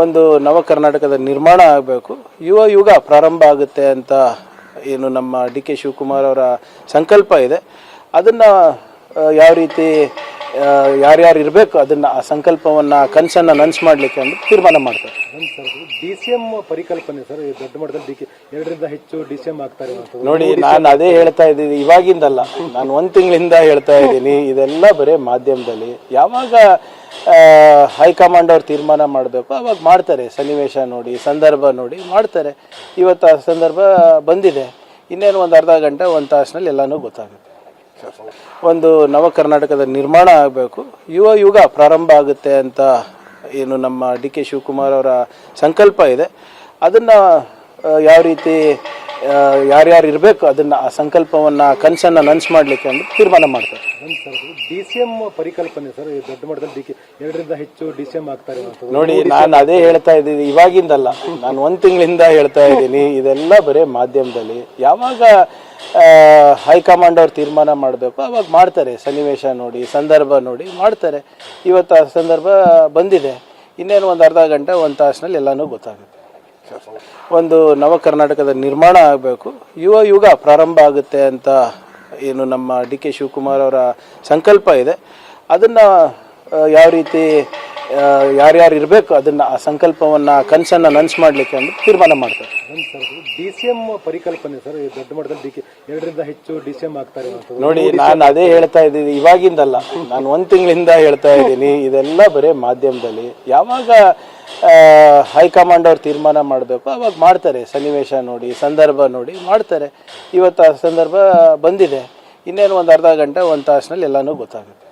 ಒಂದು ನವ ಕರ್ನಾಟಕದ ನಿರ್ಮಾಣ ಆಗಬೇಕು, ಯುವ ಯುಗ ಪ್ರಾರಂಭ ಆಗುತ್ತೆ ಅಂತ ಏನು ನಮ್ಮ ಡಿ ಕೆ ಶಿವಕುಮಾರ್ ಅವರ ಸಂಕಲ್ಪ ಇದೆ. ಅದನ್ನು ಯಾವ ರೀತಿ ಯಾರ್ಯಾರು ಇರಬೇಕು ಅದನ್ನು ಆ ಸಂಕಲ್ಪವನ್ನು ಕನಸನ್ನು ನನಸು ಮಾಡಲಿಕ್ಕೆ ಅಂತ ತೀರ್ಮಾನ ಮಾಡ್ತಾರೆ. DCM ಪರಿಕಲ್ಪನೆ ಸರ್, ದೊಡ್ಡ ಮಟ್ಟದಲ್ಲಿ 2ರಿಂದ ಹೆಚ್ಚು DCM ಆಗ್ತಾರೆ ನೋಡಿ, ನಾನು ಅದೇ ಹೇಳ್ತಾ ಇದ್ದೀನಿ, ಇವಾಗಿಂದಲ್ಲ, ನಾನು 1 ತಿಂಗಳಿಂದ ಹೇಳ್ತಾ ಇದ್ದೀನಿ. ಇದೆಲ್ಲ ಬರೀ ಮಾಧ್ಯಮದಲ್ಲಿ. ಯಾವಾಗ ಹೈಕಮಾಂಡ್ ಅವ್ರು ತೀರ್ಮಾನ ಮಾಡಬೇಕು ಅವಾಗ ಮಾಡ್ತಾರೆ. ಸನ್ನಿವೇಶ ನೋಡಿ, ಸಂದರ್ಭ ನೋಡಿ ಮಾಡ್ತಾರೆ. ಇವತ್ತು ಆ ಸಂದರ್ಭ ಬಂದಿದೆ. ಇನ್ನೇನು ಒಂದು ಅರ್ಧ ಗಂಟೆ 1 ತಾಸಿನಲ್ಲಿ ಎಲ್ಲನೂ ಗೊತ್ತಾಗುತ್ತೆ. ಒಂದು ನವ ಕರ್ನಾಟಕದ ನಿರ್ಮಾಣ ಆಗಬೇಕು, ಯುವ ಯುಗ ಪ್ರಾರಂಭ ಆಗುತ್ತೆ ಅಂತ ಏನು ನಮ್ಮ ಡಿ ಕೆ ಶಿವಕುಮಾರ್ ಅವರ ಸಂಕಲ್ಪ ಇದೆ. ಅದನ್ನು ಯಾವ ರೀತಿ ಯಾರ್ಯಾರು ಇರಬೇಕು ಅದನ್ನು ಆ ಸಂಕಲ್ಪವನ್ನು ಕನಸನ್ನು ನನಸು ಮಾಡಲಿಕ್ಕೆ ಅಂತ ತೀರ್ಮಾನ ಮಾಡ್ತಾರೆ. DCM ಪರಿಕಲ್ಪನೆ ಸರ್, ದೊಡ್ಡ ಮಟ್ಟದಲ್ಲಿ 2ರಿಂದ ಹೆಚ್ಚು DCM ಆಗ್ತಾರೆ ನೋಡಿ, ನಾನು ಅದೇ ಹೇಳ್ತಾ ಇದ್ದೀನಿ, ಇವಾಗಿಂದಲ್ಲ, ನಾನು 1 ತಿಂಗಳಿಂದ ಹೇಳ್ತಾ ಇದ್ದೀನಿ. ಇದೆಲ್ಲ ಬರೀ ಮಾಧ್ಯಮದಲ್ಲಿ. ಯಾವಾಗ ಹೈಕಮಾಂಡ್ ಅವ್ರು ತೀರ್ಮಾನ ಮಾಡಬೇಕು ಅವಾಗ ಮಾಡ್ತಾರೆ. ಸನ್ನಿವೇಶ ನೋಡಿ, ಸಂದರ್ಭ ನೋಡಿ ಮಾಡ್ತಾರೆ. ಇವತ್ತು ಆ ಸಂದರ್ಭ ಬಂದಿದೆ. ಇನ್ನೇನು ಒಂದು ಅರ್ಧ ಗಂಟೆ 1 ತಾಸಿನಲ್ಲಿ ಎಲ್ಲನೂ ಗೊತ್ತಾಗುತ್ತೆ. ಒಂದು ನವ ಕರ್ನಾಟಕದ ನಿರ್ಮಾಣ ಆಗಬೇಕು, ಯುವ ಯುಗ ಪ್ರಾರಂಭ ಆಗುತ್ತೆ ಅಂತ ಏನು ನಮ್ಮ ಡಿ ಕೆ ಶಿವಕುಮಾರ್ ಅವರ ಸಂಕಲ್ಪ ಇದೆ. ಅದನ್ನು ಯಾವ ರೀತಿ ಯಾರ್ಯಾರು ಇರಬೇಕು ಅದನ್ನು ಆ ಸಂಕಲ್ಪವನ್ನು ಕನಸನ್ನು ನನಸು ಮಾಡಲಿಕ್ಕೆ ಅಂತ ತೀರ್ಮಾನ ಮಾಡ್ತಾರೆ. DCM ಪರಿಕಲ್ಪನೆ ಸರ್, ದೊಡ್ಡ ಮಟ್ಟದಲ್ಲಿ 2ರಿಂದ ಹೆಚ್ಚು DCM ಆಗ್ತಾರೆ ನೋಡಿ, ನಾನು ಅದೇ ಹೇಳ್ತಾ ಇದ್ದೀನಿ, ಇವಾಗಿಂದಲ್ಲ, ನಾನು 1 ತಿಂಗಳಿಂದ ಹೇಳ್ತಾ ಇದ್ದೀನಿ. ಇದೆಲ್ಲ ಬರೀ ಮಾಧ್ಯಮದಲ್ಲಿ. ಯಾವಾಗ ಹೈಕಮಾಂಡ್ ಅವ್ರು ತೀರ್ಮಾನ ಮಾಡಬೇಕು ಅವಾಗ ಮಾಡ್ತಾರೆ. ಸನ್ನಿವೇಶ ನೋಡಿ, ಸಂದರ್ಭ ನೋಡಿ ಮಾಡ್ತಾರೆ. ಇವತ್ತು ಆ ಸಂದರ್ಭ ಬಂದಿದೆ. ಇನ್ನೇನು ಒಂದು ಅರ್ಧ ಗಂಟೆ 1 ತಾಸಿನಲ್ಲಿ ಎಲ್ಲನೂ ಗೊತ್ತಾಗುತ್ತೆ.